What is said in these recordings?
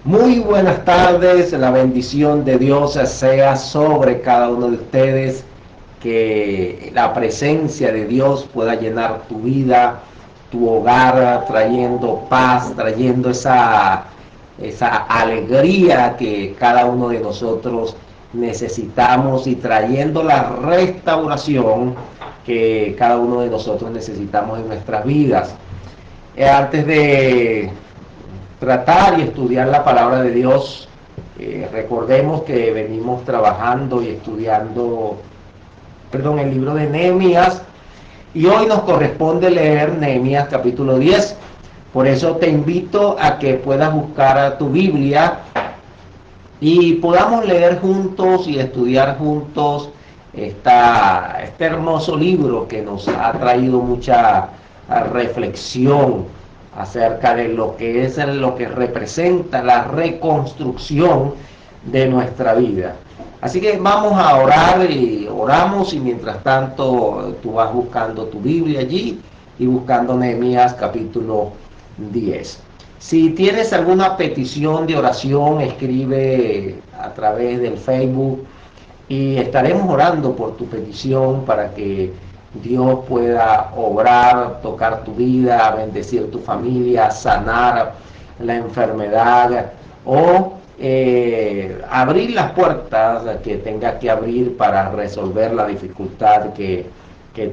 Muy buenas tardes, la bendición de Dios sea sobre cada uno de ustedes, que la presencia de Dios pueda llenar tu vida, tu hogar, trayendo paz, trayendo esa alegría que cada uno de nosotros necesitamos y trayendo la restauración que cada uno de nosotros necesitamos en nuestras vidas. Antes de tratar y estudiar la palabra de Dios, recordemos que venimos trabajando y estudiando, el libro de Nehemías, y hoy nos corresponde leer Nehemías capítulo 10. Por eso te invito a que puedas buscar a tu Biblia y podamos leer juntos y estudiar juntos este hermoso libro que nos ha traído mucha reflexión acerca de lo que es lo que representa la reconstrucción de nuestra vida. Así que vamos a orar y oramos, y mientras tanto tú vas buscando tu Biblia allí y buscando Nehemías capítulo 10. Si tienes alguna petición de oración, escribe a través del Facebook y estaremos orando por tu petición para que Dios pueda obrar, tocar tu vida, bendecir tu familia, sanar la enfermedad o abrir las puertas que tengas que abrir para resolver la dificultad que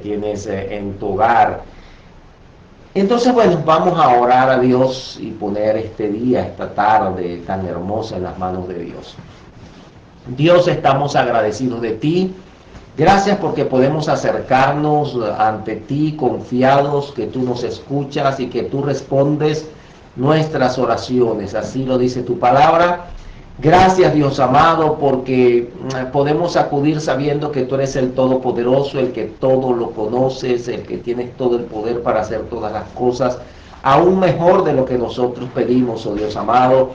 tienes en tu hogar. Entonces, bueno, vamos a orar a Dios y poner este día, esta tarde tan hermosa en las manos de Dios. Dios, estamos agradecidos de ti. Gracias porque podemos acercarnos ante ti confiados que tú nos escuchas y que tú respondes nuestras oraciones. Así lo dice tu palabra. Gracias, Dios amado, porque podemos acudir sabiendo que tú eres el Todopoderoso, el que todo lo conoces, el que tienes todo el poder para hacer todas las cosas, aún mejor de lo que nosotros pedimos, oh Dios amado.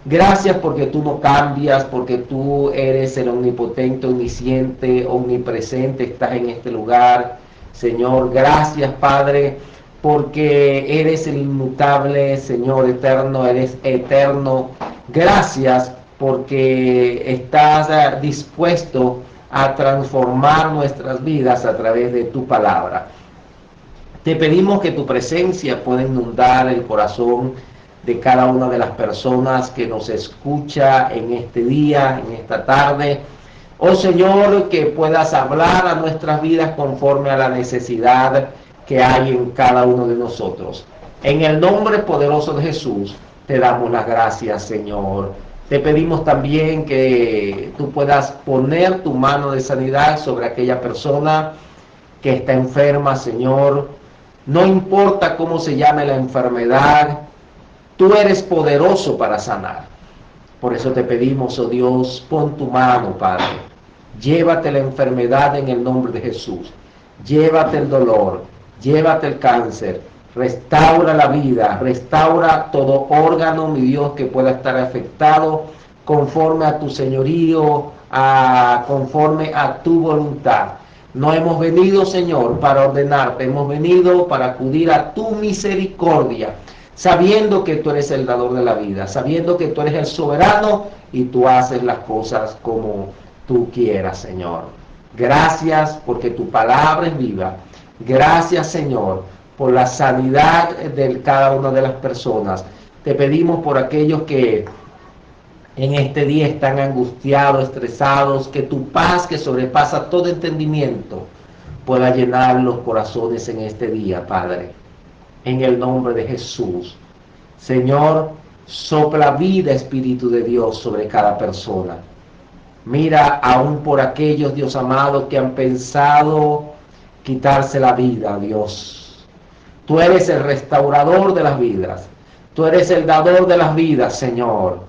Gracias porque tú no cambias, porque tú eres el omnipotente, omnisciente, omnipresente, estás en este lugar. Señor, gracias, Padre, porque eres el inmutable, Señor eterno, eres eterno. Gracias porque estás dispuesto a transformar nuestras vidas a través de tu palabra. Te pedimos que tu presencia pueda inundar el corazón de cada una de las personas que nos escucha en este día, en esta tarde. Oh Señor, que puedas hablar a nuestras vidas conforme a la necesidad que hay en cada uno de nosotros. En el nombre poderoso de Jesús, te damos las gracias, Señor. Te pedimos también que tú puedas poner tu mano de sanidad sobre aquella persona que está enferma, Señor. No importa cómo se llame la enfermedad, tú eres poderoso para sanar. Por eso te pedimos, oh Dios, pon tu mano, Padre. Llévate la enfermedad en el nombre de Jesús. Llévate el dolor, llévate el cáncer. Restaura la vida, restaura todo órgano, mi Dios, que pueda estar afectado conforme a tu señorío, conforme a tu voluntad. No hemos venido, Señor, para ordenarte, hemos venido para acudir a tu misericordia, sabiendo que tú eres el dador de la vida, sabiendo que tú eres el soberano y tú haces las cosas como tú quieras, Señor. Gracias porque tu palabra es viva. Gracias, Señor, por la sanidad de cada una de las personas. Te pedimos por aquellos que en este día están angustiados, estresados, que tu paz, que sobrepasa todo entendimiento, pueda llenar los corazones en este día, Padre. En el nombre de Jesús. Señor, sopla vida, Espíritu de Dios, sobre cada persona. Mira aún por aquellos, Dios amado, que han pensado quitarse la vida, Dios. Tú eres el restaurador de las vidas. Tú eres el dador de las vidas, Señor.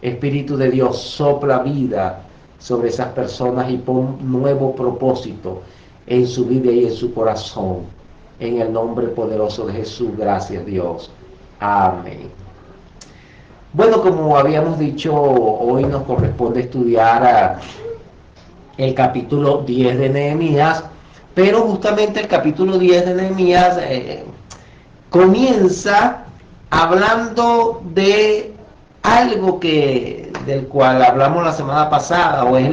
Espíritu de Dios, sopla vida sobre esas personas y pon nuevo propósito en su vida y en su corazón. En el nombre poderoso de Jesús, gracias, Dios. Amén. Bueno, como habíamos dicho, hoy nos corresponde estudiar el capítulo 10 de Nehemías, pero justamente el capítulo 10 de Nehemías comienza hablando de algo del cual hablamos la semana pasada, o es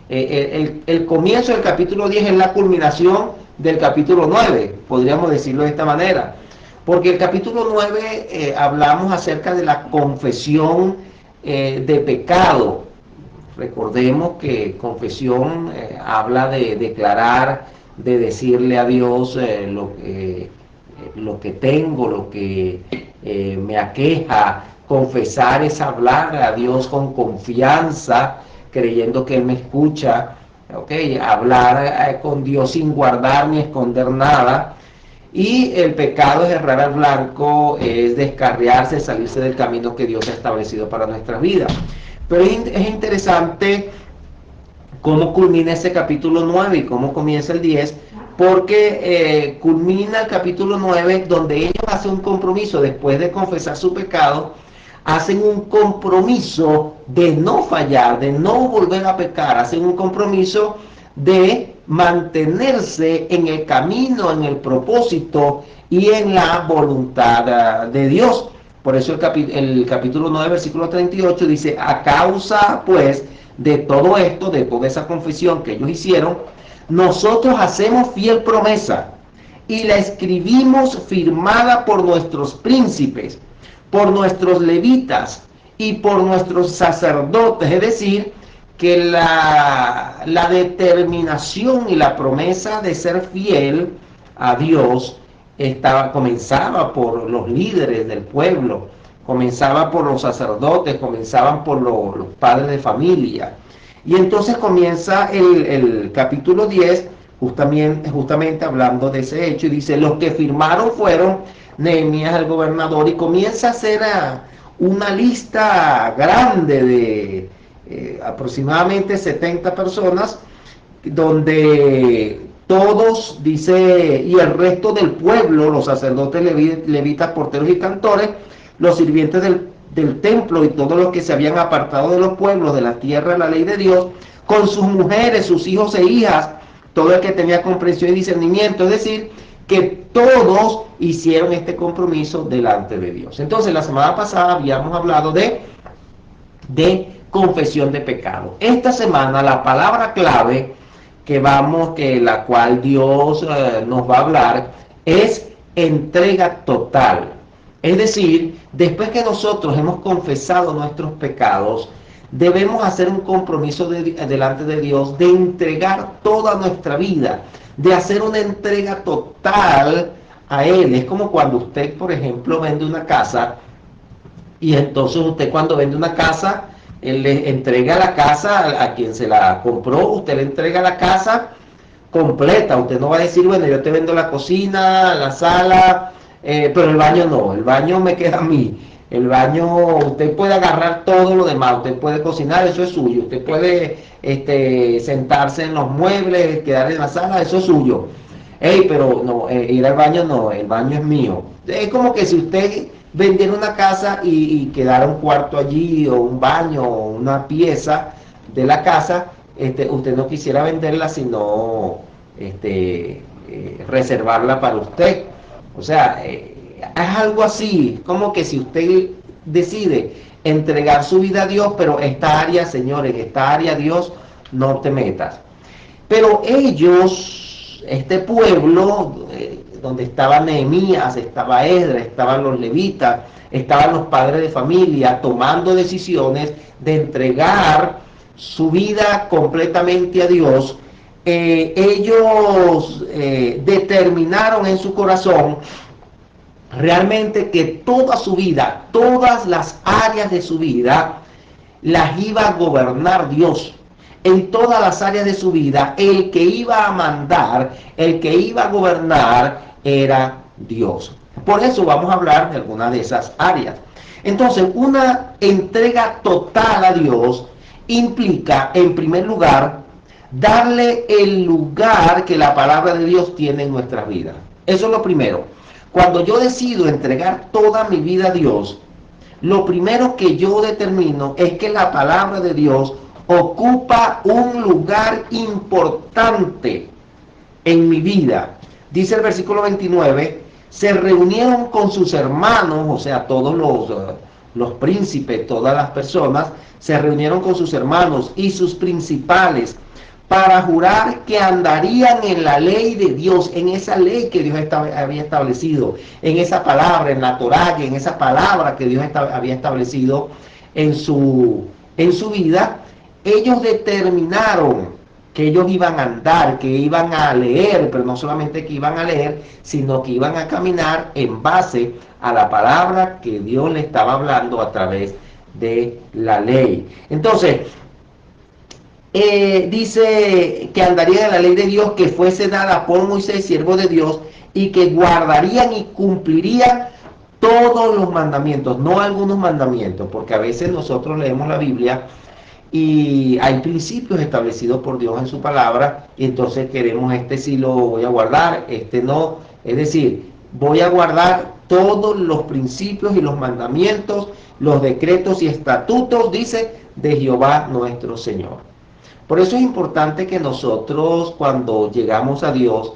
el comienzo del capítulo 10 es la culminación del capítulo 9, podríamos decirlo de esta manera. Porque el capítulo 9 hablamos acerca de la confesión de pecado. Recordemos que confesión habla de declarar, de decirle a Dios lo que tengo, lo que me aqueja. Confesar es hablar a Dios con confianza, creyendo que Él me escucha. Okay, hablar con Dios sin guardar ni esconder nada. Y el pecado es errar al blanco, es descarriarse, salirse del camino que Dios ha establecido para nuestras vidas. Pero es interesante cómo culmina ese capítulo 9 y cómo comienza el 10, porque culmina el capítulo 9 donde ellos hacen un compromiso, después de confesar su pecado, hacen un compromiso de no fallar, de no volver a pecar, hacen un compromiso de mantenerse en el camino, en el propósito y en la voluntad de Dios. Por eso el capítulo 9, versículo 38 dice: a causa pues de todo esto, de toda esa confesión que ellos hicieron, nosotros hacemos fiel promesa y la escribimos firmada por nuestros príncipes, por nuestros levitas y por nuestros sacerdotes. Es decir, que la determinación y la promesa de ser fiel a Dios comenzaba por los líderes del pueblo, comenzaba por los sacerdotes, comenzaban por los padres de familia. Y entonces comienza el capítulo 10 justamente hablando de ese hecho, y dice: los que firmaron fueron Nehemías el gobernador, y comienza a hacer una lista grande de aproximadamente 70 personas, donde todos, dice, y el resto del pueblo, los sacerdotes, levitas, porteros y cantores, los sirvientes del templo y todos los que se habían apartado de los pueblos, de la tierra, de la ley de Dios, con sus mujeres, sus hijos e hijas, todo el que tenía comprensión y discernimiento. Es decir, que todos hicieron este compromiso delante de Dios. Entonces, la semana pasada habíamos hablado de confesión de pecado. Esta semana la palabra clave la cual Dios nos va a hablar es entrega total. Es decir, después que nosotros hemos confesado nuestros pecados, debemos hacer un compromiso delante de Dios de entregar toda nuestra vida, de hacer una entrega total a Él. Es como cuando usted, por ejemplo, vende una casa, y entonces usted, cuando vende una casa, él le entrega la casa a quien se la compró. Usted le entrega la casa completa. Usted no va a decir: bueno, yo te vendo la cocina, la sala, pero el baño no, el baño me queda a mí. El baño, usted puede agarrar todo lo demás, usted puede cocinar, eso es suyo. Usted puede sentarse en los muebles, quedar en la sala, eso es suyo. Pero no, ir al baño no, el baño es mío. Es como que si usted vendiera una casa y quedara un cuarto allí, o un baño, o una pieza de la casa, usted no quisiera venderla, sino reservarla para usted. O sea, es algo así, como que si usted decide entregar su vida a Dios, pero esta área, señores, en esta área, Dios, no te metas. Pero ellos, este pueblo, donde estaba Nehemías, estaba Esdras, estaban los levitas, estaban los padres de familia, tomando decisiones de entregar su vida completamente a Dios. Ellos determinaron en su corazón realmente que toda su vida, todas las áreas de su vida, las iba a gobernar Dios. En todas las áreas de su vida, el que iba a mandar, el que iba a gobernar, era Dios. Por eso vamos a hablar de algunas de esas áreas. Entonces, una entrega total a Dios implica, en primer lugar, darle el lugar que la palabra de Dios tiene en nuestras vidas. Eso es lo primero. Cuando yo decido entregar toda mi vida a Dios, lo primero que yo determino es que la palabra de Dios ocupa un lugar importante en mi vida. Dice el versículo 29, se reunieron con sus hermanos, o sea, todos los príncipes, todas las personas, se reunieron con sus hermanos y sus principales para jurar que andarían en la ley de Dios, en esa ley que Dios había establecido, en esa palabra, en la Torá, en esa palabra que Dios había establecido en su vida. Ellos determinaron que ellos iban a andar, que iban a leer, pero no solamente que iban a leer, sino que iban a caminar en base a la palabra que Dios le estaba hablando a través de la ley. Entonces, dice que andarían en la ley de Dios que fuese dada por Moisés, siervo de Dios, y que guardarían y cumplirían todos los mandamientos, no algunos mandamientos, porque a veces nosotros leemos la Biblia y hay principios establecidos por Dios en su palabra, y entonces queremos, este sí lo voy a guardar, este no. Es decir, voy a guardar todos los principios y los mandamientos, los decretos y estatutos, dice, de Jehová nuestro Señor. Por eso es importante que nosotros, cuando llegamos a Dios,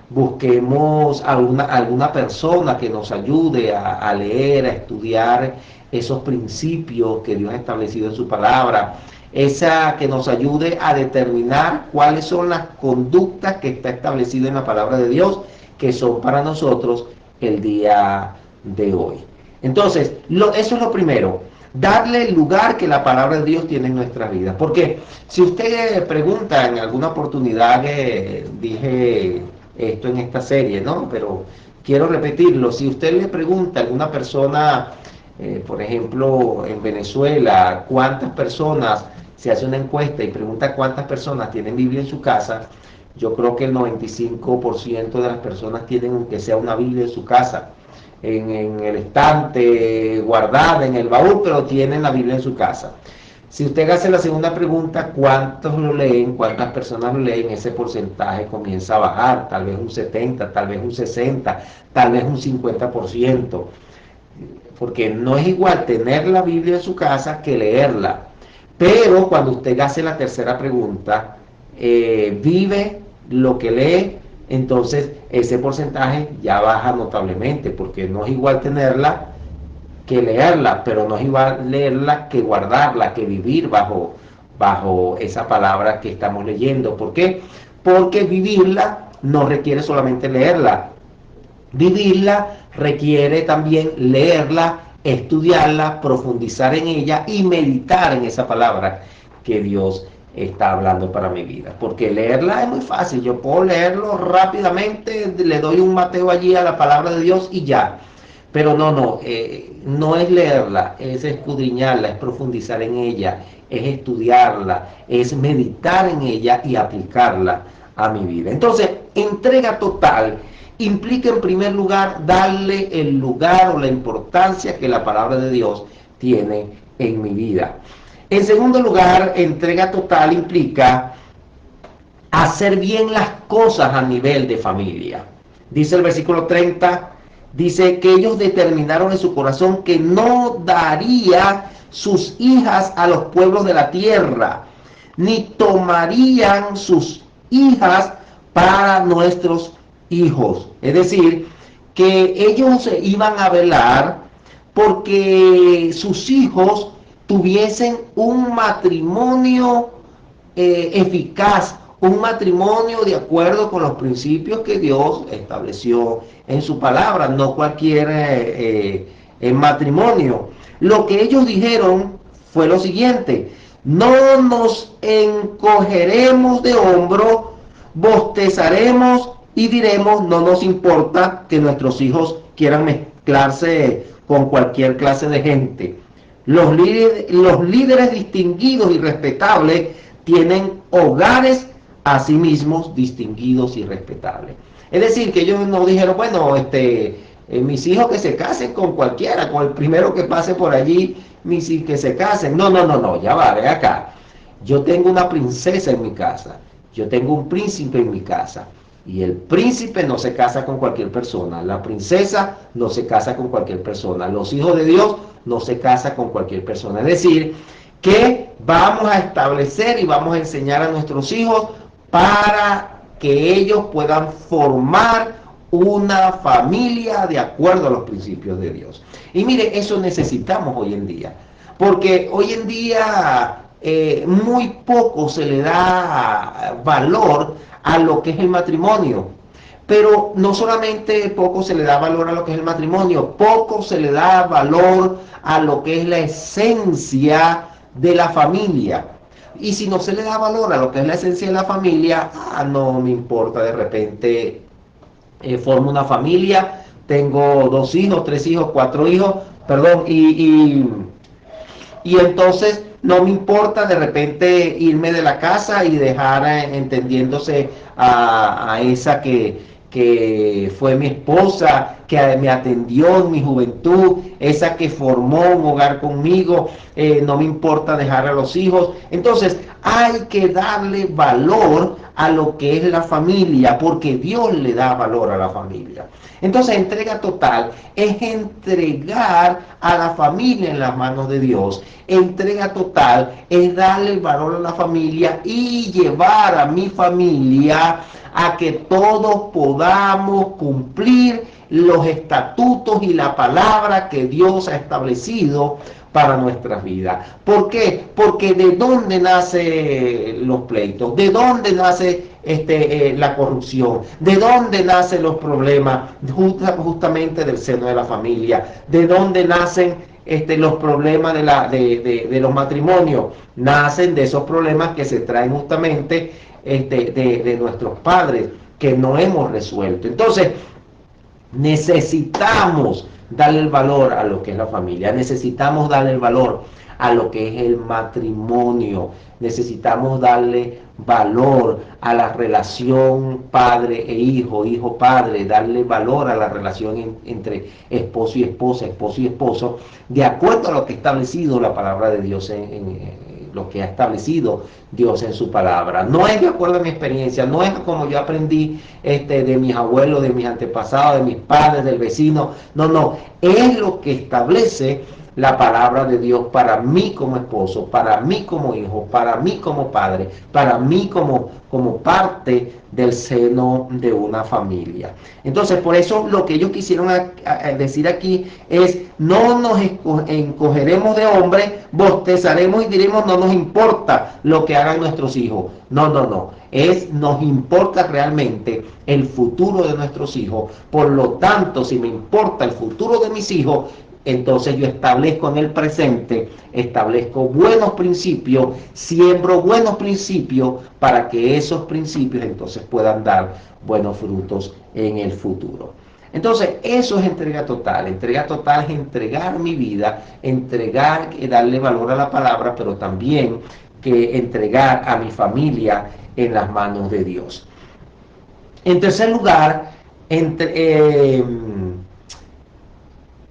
busquemos alguna persona que nos ayude a leer, a estudiar esos principios que Dios ha establecido en su palabra, esa que nos ayude a determinar cuáles son las conductas que está establecido en la palabra de Dios, que son para nosotros el día de hoy. Entonces, eso es lo primero. Darle el lugar que la palabra de Dios tiene en nuestras vidas. Porque si usted pregunta, en alguna oportunidad dije esto en esta serie, ¿no? Pero quiero repetirlo. Si usted le pregunta a alguna persona, por ejemplo, en Venezuela, cuántas personas, se hace una encuesta y pregunta cuántas personas tienen Biblia en su casa, yo creo que el 95% de las personas tienen, aunque sea una Biblia en su casa, en el estante, guardada en el baúl, pero tienen la Biblia en su casa. Si usted hace la segunda pregunta, ¿cuántos lo leen? ¿Cuántas personas lo leen? Ese porcentaje comienza a bajar, tal vez un 70, tal vez un 60, tal vez un 50%. Porque no es igual tener la Biblia en su casa que leerla. Pero cuando usted hace la tercera pregunta, ¿vive lo que lee? Entonces ese porcentaje ya baja notablemente, porque no es igual tenerla que leerla, pero no es igual leerla que guardarla, que vivir bajo esa palabra que estamos leyendo. ¿Por qué? Porque vivirla no requiere solamente leerla. Vivirla requiere también leerla, estudiarla, profundizar en ella y meditar en esa palabra que Dios está hablando para mi vida. Porque leerla es muy fácil, yo puedo leerlo rápidamente, le doy un mateo allí a la palabra de Dios y ya. Pero no es leerla, es escudriñarla, es profundizar en ella, es estudiarla, es meditar en ella y aplicarla a mi vida. Entonces, entrega total implica en primer lugar darle el lugar o la importancia que la palabra de Dios tiene en mi vida. En segundo lugar, entrega total implica hacer bien las cosas a nivel de familia. Dice el versículo 30, dice que ellos determinaron en su corazón que no daría sus hijas a los pueblos de la tierra, ni tomarían sus hijas para nuestros hijos. Es decir, que ellos iban a velar porque sus hijos tuviesen un matrimonio eficaz, un matrimonio de acuerdo con los principios que Dios estableció en su palabra, no cualquier matrimonio. Lo que ellos dijeron fue lo siguiente: no nos encogeremos de hombro, bostezaremos y diremos, no nos importa que nuestros hijos quieran mezclarse con cualquier clase de gente. Los líderes distinguidos y respetables tienen hogares a sí mismos distinguidos y respetables. Es decir, que ellos no dijeron, bueno, mis hijos que se casen con cualquiera, con el primero que pase por allí, mis hijos que se casen. No, ya va, ve acá. Yo tengo una princesa en mi casa, yo tengo un príncipe en mi casa. Y el príncipe no se casa con cualquier persona, la princesa no se casa con cualquier persona, los hijos de Dios no se casan con cualquier persona. Es decir, que vamos a establecer y vamos a enseñar a nuestros hijos para que ellos puedan formar una familia de acuerdo a los principios de Dios. Y mire, eso necesitamos hoy en día, porque hoy en día muy poco se le da valor a lo que es el matrimonio. Pero no solamente poco se le da valor a lo que es el matrimonio, poco se le da valor a lo que es la esencia de la familia. Y si no se le da valor a lo que es la esencia de la familia, no me importa, de repente formo una familia, tengo 2 hijos, 3 hijos, 4 hijos, perdón, y entonces no me importa de repente irme de la casa y dejar entendiéndose a esa que fue mi esposa, que me atendió en mi juventud, esa que formó un hogar conmigo, no me importa dejar a los hijos. Entonces hay que darle valor a lo que es la familia, porque Dios le da valor a la familia. Entonces, entrega total es entregar a la familia en las manos de Dios. Entrega total es darle el valor a la familia y llevar a mi familia a que todos podamos cumplir los estatutos y la palabra que Dios ha establecido para nuestras vidas. ¿Por qué? Porque ¿de dónde nacen los pleitos? ¿De dónde nace la corrupción? ¿De dónde nacen los problemas? Justamente del seno de la familia. ¿De dónde nacen los problemas de los matrimonios? Nacen de esos problemas que se traen justamente de nuestros padres, que no hemos resuelto. Entonces, necesitamos darle el valor a lo que es la familia, necesitamos darle el valor a lo que es el matrimonio, necesitamos darle valor a la relación padre e hijo, hijo-padre, darle valor a la relación entre esposo y esposa, esposo y esposo, de acuerdo a lo que ha establecido la palabra de Dios lo que ha establecido Dios en su palabra. No es de acuerdo a mi experiencia, no es como yo aprendí de mis abuelos, de mis antepasados, de mis padres, del vecino. No, es lo que establece la palabra de Dios para mí como esposo, para mí como hijo, para mí como padre, para mí como parte del seno de una familia. Entonces, por eso lo que ellos quisieron decir aquí es: no nos encogeremos de hombre, bostezaremos y diremos no nos importa lo que hagan nuestros hijos. No, nos importa realmente el futuro de nuestros hijos. Por lo tanto, si me importa el futuro de mis hijos, entonces yo establezco en el presente, establezco buenos principios, siembro buenos principios para que esos principios entonces puedan dar buenos frutos en el futuro. Entonces, eso es entrega total. Entrega total es entregar mi vida, entregar y darle valor a la palabra, pero también que entregar a mi familia en las manos de Dios. En tercer lugar,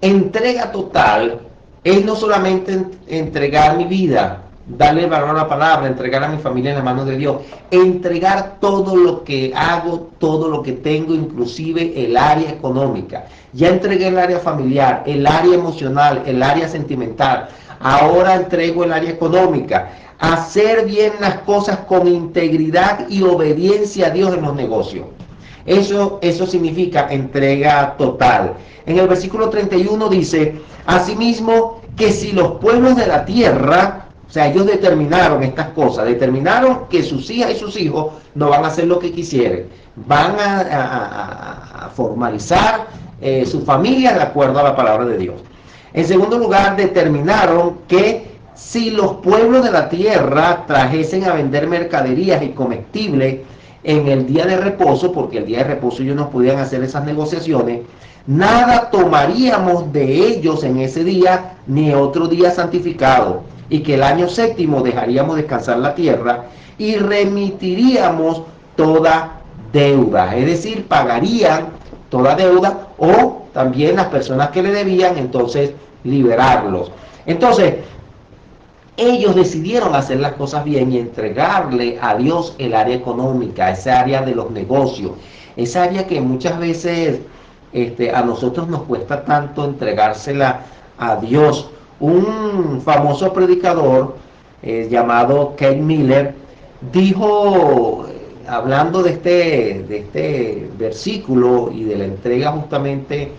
entrega total es no solamente entregar mi vida, darle valor a la palabra, entregar a mi familia en las manos de Dios, entregar todo lo que hago, todo lo que tengo, inclusive el área económica. Ya entregué el área familiar, el área emocional, el área sentimental. Ahora entrego el área económica. Hacer bien las cosas con integridad y obediencia a Dios en los negocios. Eso significa entrega total. En el versículo 31 dice: asimismo, que si los pueblos de la tierra, o sea, ellos determinaron estas cosas, determinaron que sus hijas y sus hijos no van a hacer lo que quisieren, van a formalizar su familia de acuerdo a la palabra de Dios. En segundo lugar, determinaron que si los pueblos de la tierra trajesen a vender mercaderías y comestibles en el día de reposo, porque el día de reposo ellos no podían hacer esas negociaciones, nada tomaríamos de ellos en ese día, ni otro día santificado, y que el año séptimo dejaríamos descansar la tierra y remitiríamos toda deuda, es decir, pagarían toda deuda, o también las personas que le debían, entonces liberarlos. Entonces, ellos decidieron hacer las cosas bien y entregarle a Dios el área económica, esa área de los negocios, esa área que muchas veces a nosotros nos cuesta tanto entregársela a Dios. Un famoso predicador llamado Keith Miller dijo hablando de este versículo y de la entrega justamente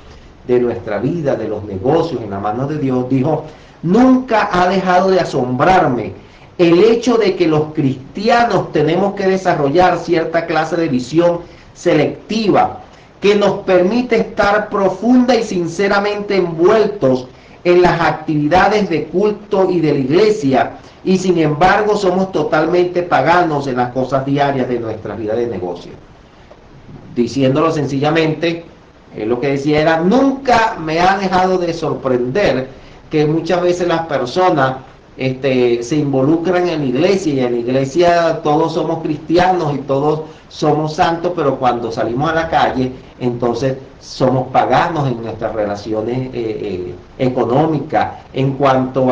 de nuestra vida, de los negocios en la mano de Dios, dijo: nunca ha dejado de asombrarme el hecho de que los cristianos tenemos que desarrollar cierta clase de visión selectiva que nos permite estar profunda y sinceramente envueltos en las actividades de culto y de la iglesia, y sin embargo somos totalmente paganos en las cosas diarias de nuestra vida de negocio. Diciéndolo sencillamente, lo que decía era: nunca me ha dejado de sorprender que muchas veces las personas se involucran en la iglesia, y en la iglesia todos somos cristianos y todos somos santos, pero cuando salimos a la calle, entonces somos paganos en nuestras relaciones económicas. En cuanto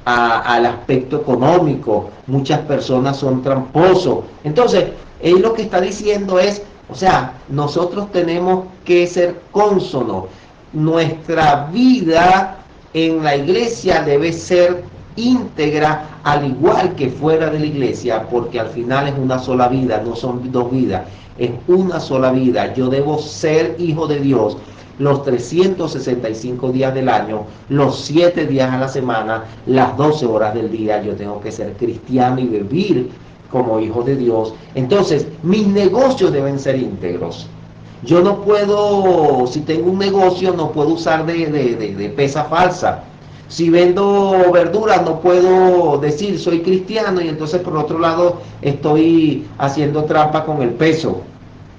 al aspecto económico, muchas personas son tramposos. Entonces, él lo que está diciendo es, o sea, nosotros tenemos que ser cónsonos. Nuestra vida en la iglesia debe ser íntegra, al igual que fuera de la iglesia, porque al final es una sola vida, no son dos vidas, es una sola vida. Yo debo ser hijo de Dios los 365 días del año, los 7 días a la semana, las 12 horas del día. Yo tengo que ser cristiano y vivir como hijo de Dios. Entonces, mis negocios deben ser íntegros. Yo no puedo, si tengo un negocio, no puedo usar de pesa falsa. Si vendo verduras, no puedo decir soy cristiano y entonces por otro lado estoy haciendo trampa con el peso.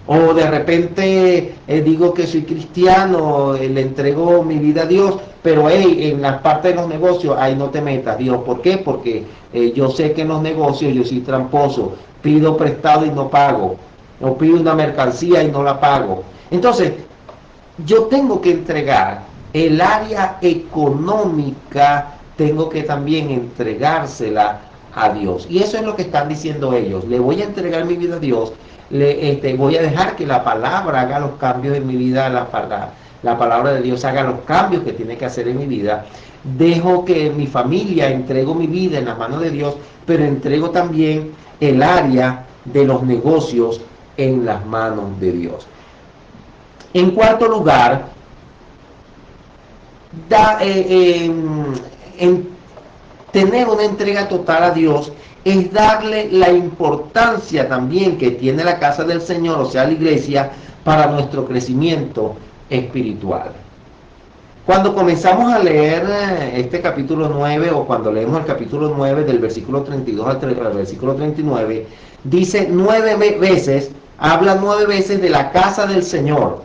O de repente digo que soy cristiano, le entrego mi vida a Dios, pero en la parte de los negocios, ahí no te metas, Dios. ¿Por qué? Porque yo sé que en los negocios yo soy tramposo, pido prestado y no pago, o pido una mercancía y no la pago. Entonces, yo tengo que entregar el área económica, tengo que también entregársela a Dios. Y eso es lo que están diciendo ellos: le voy a entregar mi vida a Dios, voy a dejar que la palabra haga los cambios en mi vida, la palabra de Dios haga los cambios que tiene que hacer en mi vida. Dejo que mi familia, entrego mi vida en las manos de Dios, pero entrego también el área de los negocios en las manos de Dios. En cuarto lugar, tener una entrega total a Dios es darle la importancia también que tiene la casa del Señor, o sea, la iglesia, para nuestro crecimiento espiritual. Cuando comenzamos a leer este capítulo 9, o cuando leemos el capítulo 9 del versículo 32 al versículo 39, dice 9 veces, habla 9 veces de la casa del Señor.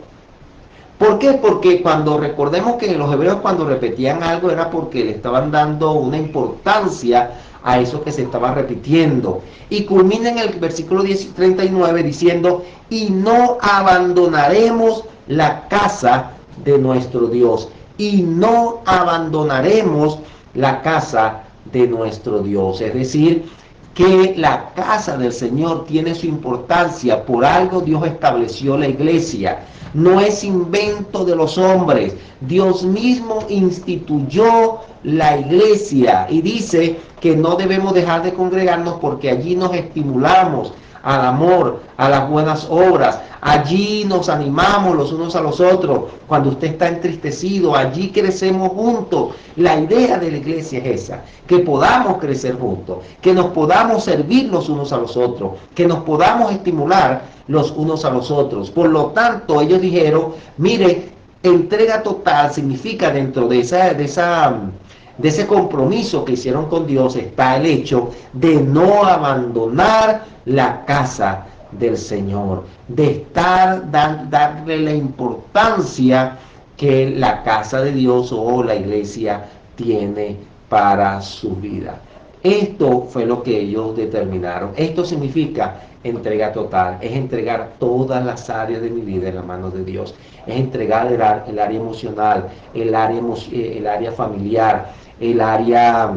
¿Por qué? Porque cuando recordemos que los hebreos, cuando repetían algo, era porque le estaban dando una importancia a eso que se estaba repitiendo. Y culmina en el versículo 39 diciendo: y no abandonaremos la casa de nuestro Dios. Y no abandonaremos la casa de nuestro Dios. Es decir, que la casa del Señor tiene su importancia. Por algo Dios estableció la iglesia. No es invento de los hombres. Dios mismo instituyó la iglesia y dice que no debemos dejar de congregarnos, porque allí nos estimulamos al amor, a las buenas obras. Allí nos animamos los unos a los otros. Cuando usted está entristecido, allí crecemos juntos. La idea de la iglesia es esa: que podamos crecer juntos, que nos podamos servir los unos a los otros, que nos podamos estimular los unos a los otros. Por lo tanto, ellos dijeron: mire, entrega total significa, dentro de ese compromiso que hicieron con Dios, está el hecho de no abandonar la casa del Señor, de darle la importancia que la casa de Dios o la iglesia tiene para su vida. Esto fue lo que ellos determinaron. Esto significa entrega total, es entregar todas las áreas de mi vida en las manos de Dios, es entregar el área emocional, el área familiar, el área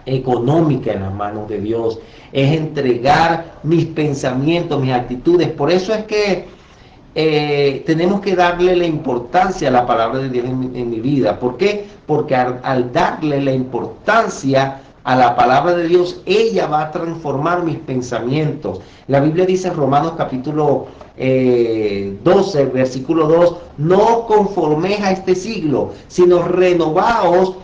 económica en las manos de Dios, es entregar mis pensamientos, mis actitudes. Por eso es que tenemos que darle la importancia a la palabra de Dios en mi vida. ¿Por qué? Porque al darle la importancia, a la palabra de Dios, ella va a transformar mis pensamientos. La Biblia dice en Romanos capítulo 12, versículo 2, no conforméis a este siglo, sino renovaos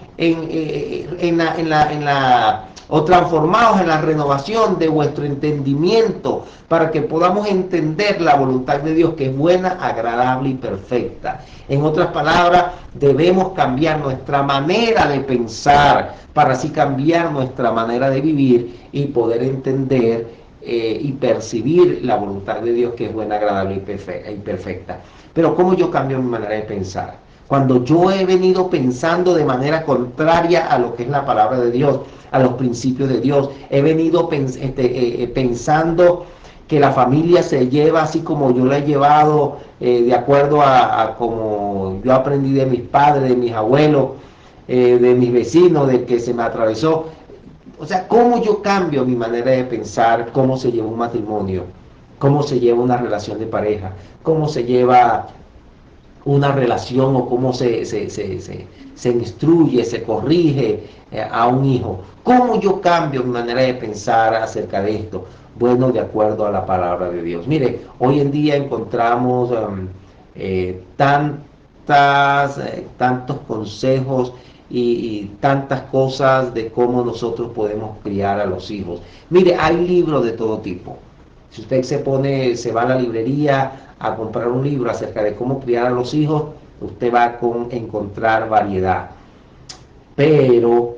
o transformados en la renovación de vuestro entendimiento, para que podamos entender la voluntad de Dios, que es buena, agradable y perfecta. En otras palabras, debemos cambiar nuestra manera de pensar para así cambiar nuestra manera de vivir y poder entender y percibir la voluntad de Dios, que es buena, agradable y perfecta. Pero ¿cómo yo cambio mi manera de pensar? Cuando yo he venido pensando de manera contraria a lo que es la palabra de Dios, a los principios de Dios, he venido pensando que la familia se lleva así como yo la he llevado, de acuerdo a como yo aprendí de mis padres, de mis abuelos, de mis vecinos, de que se me atravesó. O sea, ¿cómo yo cambio mi manera de pensar? ¿Cómo se lleva un matrimonio? ¿Cómo se lleva una relación de pareja? ¿Cómo se lleva una relación, o cómo se instruye, se corrige a un hijo? ¿Cómo yo cambio mi manera de pensar acerca de esto? Bueno, de acuerdo a la palabra de Dios. Mire, hoy en día encontramos tantos consejos y tantas cosas de cómo nosotros podemos criar a los hijos. Mire, hay libros de todo tipo. Si usted se va a la librería a comprar un libro acerca de cómo criar a los hijos, usted va a encontrar variedad. Pero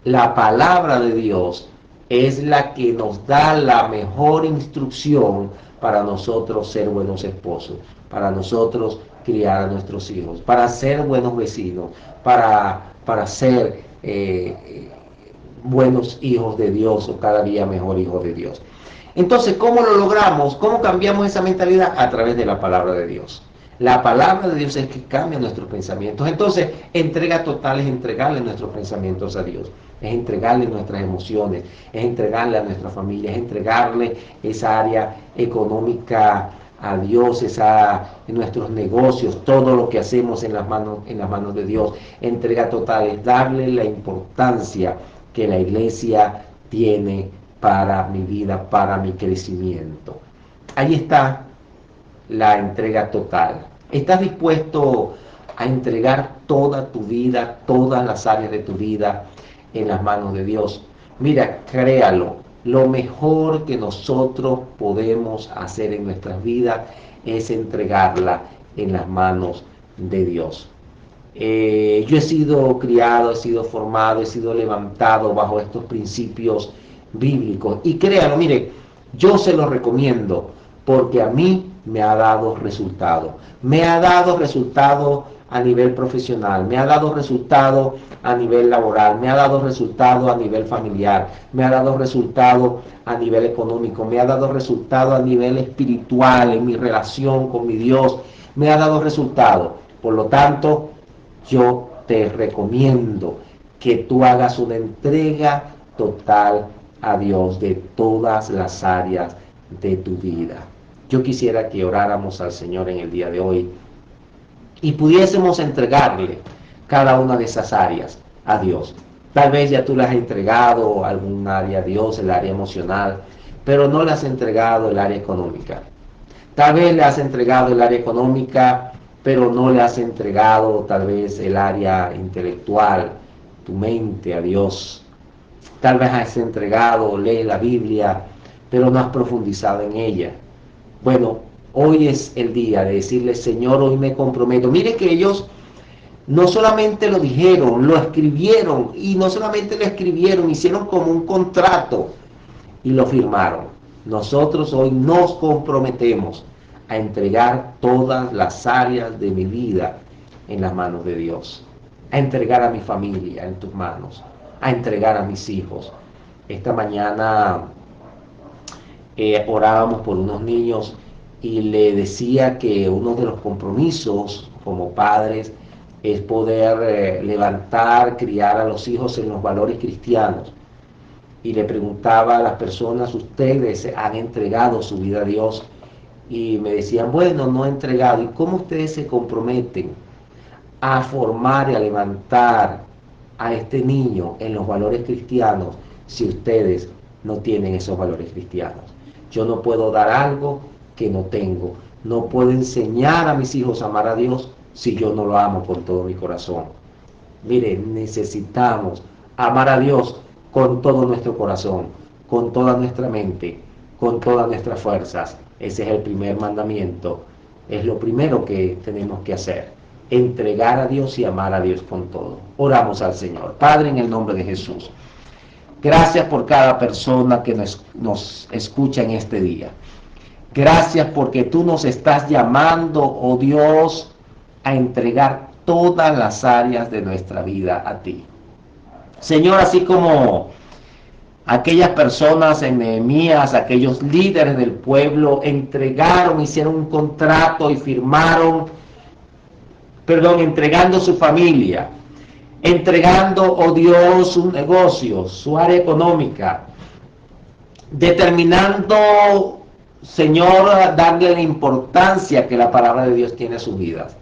la palabra de Dios es la que nos da la mejor instrucción para nosotros ser buenos esposos, para nosotros criar a nuestros hijos, para ser buenos vecinos, para ser buenos hijos de Dios, o cada día mejor hijos de Dios. Entonces, ¿cómo lo logramos? ¿Cómo cambiamos esa mentalidad? A través de la palabra de Dios. La palabra de Dios es que cambia nuestros pensamientos. Entonces, entrega total es entregarle nuestros pensamientos a Dios. Es entregarle nuestras emociones, es entregarle a nuestra familia, es entregarle esa área económica a Dios, en nuestros negocios, todo lo que hacemos en las manos de Dios. Entrega total es darle la importancia que la iglesia tiene para mi vida, para mi crecimiento. Ahí está la entrega total. ¿Estás dispuesto a entregar toda tu vida, todas las áreas de tu vida en las manos de Dios? Mira, créalo, lo mejor que nosotros podemos hacer en nuestras vidas es entregarla en las manos de Dios. Yo he sido criado, he sido formado, he sido levantado bajo estos principios bíblicos. Y créanlo, mire, yo se los recomiendo porque a mí me ha dado resultado. Me ha dado resultado a nivel profesional, me ha dado resultado a nivel laboral, me ha dado resultado a nivel familiar, me ha dado resultado a nivel económico, me ha dado resultado a nivel espiritual, en mi relación con mi Dios, me ha dado resultado. Por lo tanto, yo te recomiendo que tú hagas una entrega total a Dios de todas las áreas de tu vida. Yo quisiera que oráramos al Señor en el día de hoy y pudiésemos entregarle cada una de esas áreas a Dios. Tal vez ya tú le has entregado algún área a Dios, el área emocional, pero no le has entregado el área económica. Tal vez le has entregado el área económica, pero no le has entregado tal vez el área intelectual, tu mente a Dios. Tal vez has entregado, lees la Biblia, pero no has profundizado en ella. Bueno, hoy es el día de decirle, Señor, hoy me comprometo. Mire que ellos no solamente lo dijeron, lo escribieron, y no solamente lo escribieron, hicieron como un contrato y lo firmaron. Nosotros hoy nos comprometemos a entregar todas las áreas de mi vida en las manos de Dios, a entregar a mi familia en tus manos, a entregar a mis hijos. Esta mañana orábamos por unos niños y le decía que uno de los compromisos como padres es poder levantar, criar a los hijos en los valores cristianos. Y le preguntaba a las personas, ¿ustedes han entregado su vida a Dios? Y me decían, bueno, no he entregado. ¿Y cómo ustedes se comprometen a formar y a levantar a este niño en los valores cristianos si ustedes no tienen esos valores cristianos? Yo no puedo dar algo que no tengo. No puedo enseñar a mis hijos a amar a Dios si yo no lo amo con todo mi corazón. Miren, necesitamos amar a Dios con todo nuestro corazón, con toda nuestra mente, con todas nuestras fuerzas. Ese es el primer mandamiento. Es lo primero que tenemos que hacer. Entregar a Dios y amar a Dios con todo. Oramos al Señor. Padre, en el nombre de Jesús, gracias por cada persona que nos escucha en este día. Gracias porque tú nos estás llamando, oh Dios, a entregar todas las áreas de nuestra vida a ti. Señor, así como aquellas personas en Nehemías, aquellos líderes del pueblo, entregaron, hicieron un contrato y firmaron, entregando su familia, entregando, oh Dios, su negocio, su área económica, determinando, Señor, darle la importancia que la palabra de Dios tiene a sus vidas,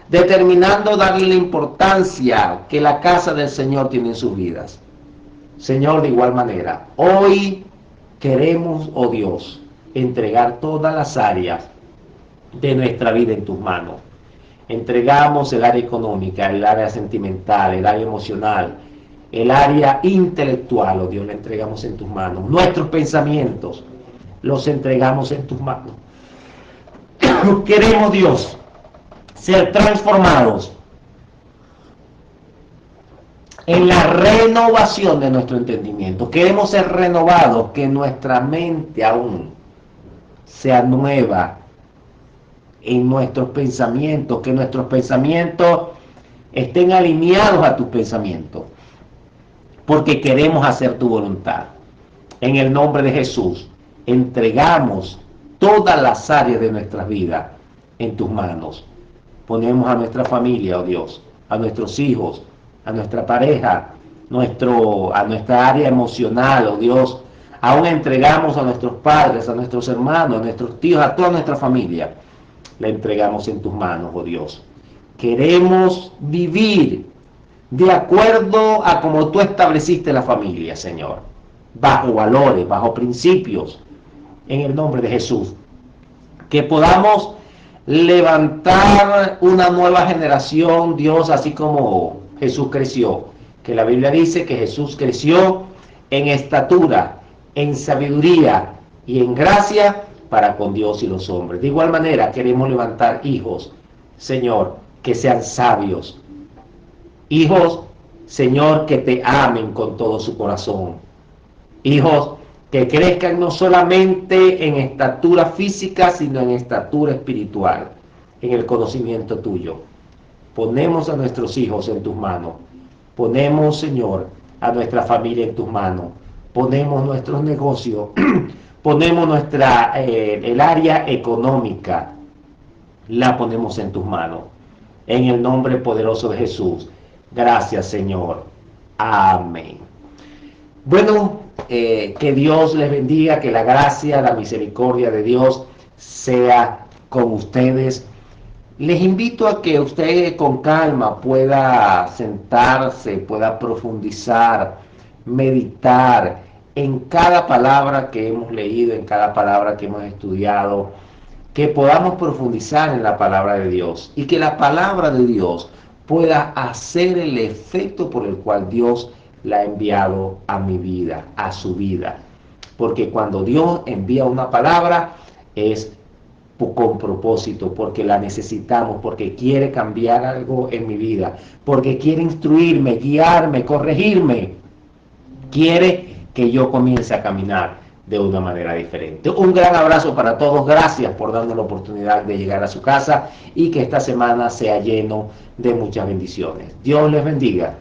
determinando darle la importancia que la casa del Señor tiene en sus vidas. Señor, de igual manera, hoy queremos, oh Dios, entregar todas las áreas de nuestra vida en tus manos. Entregamos el área económica, el área sentimental, el área emocional, el área intelectual, oh Dios, la entregamos en tus manos. Nuestros pensamientos los entregamos en tus manos. Queremos, Dios, ser transformados en la renovación de nuestro entendimiento. Queremos ser renovados, que nuestra mente aún sea nueva en nuestros pensamientos, que nuestros pensamientos estén alineados a tus pensamientos, porque queremos hacer tu voluntad. En el nombre de Jesús, entregamos todas las áreas de nuestras vidas en tus manos. Ponemos a nuestra familia, oh Dios, a nuestros hijos, a nuestra pareja, a nuestra área emocional, oh Dios. Aún entregamos a nuestros padres, a nuestros hermanos, a nuestros tíos, a toda nuestra familia. La entregamos en tus manos, oh Dios. Queremos vivir de acuerdo a como tú estableciste la familia, Señor. Bajo valores, bajo principios, en el nombre de Jesús. Que podamos levantar una nueva generación, Dios, así como Jesús creció. Que la Biblia dice que Jesús creció en estatura, en sabiduría y en gracia para con Dios y los hombres. De igual manera queremos levantar hijos, Señor, que sean sabios. Hijos, Señor, que te amen con todo su corazón. Hijos que crezcan no solamente en estatura física, sino en estatura espiritual, en el conocimiento tuyo. Ponemos a nuestros hijos en tus manos. Ponemos, Señor, a nuestra familia en tus manos. Ponemos nuestros negocios. Ponemos el área económica. La ponemos en tus manos. En el nombre poderoso de Jesús. Gracias, Señor. Amén. Bueno, que Dios les bendiga, que la gracia, la misericordia de Dios sea con ustedes. Les invito a que usted con calma pueda sentarse, pueda profundizar, meditar en cada palabra que hemos leído, en cada palabra que hemos estudiado, que podamos profundizar en la palabra de Dios y que la palabra de Dios pueda hacer el efecto por el cual Dios la ha enviado a mi vida, a su vida. Porque cuando Dios envía una palabra es con propósito, porque la necesitamos, porque quiere cambiar algo en mi vida, porque quiere instruirme, guiarme, corregirme, quiere que yo comience a caminar de una manera diferente. Un gran abrazo para todos, gracias por darnos la oportunidad de llegar a su casa y que esta semana sea lleno de muchas bendiciones. Dios les bendiga.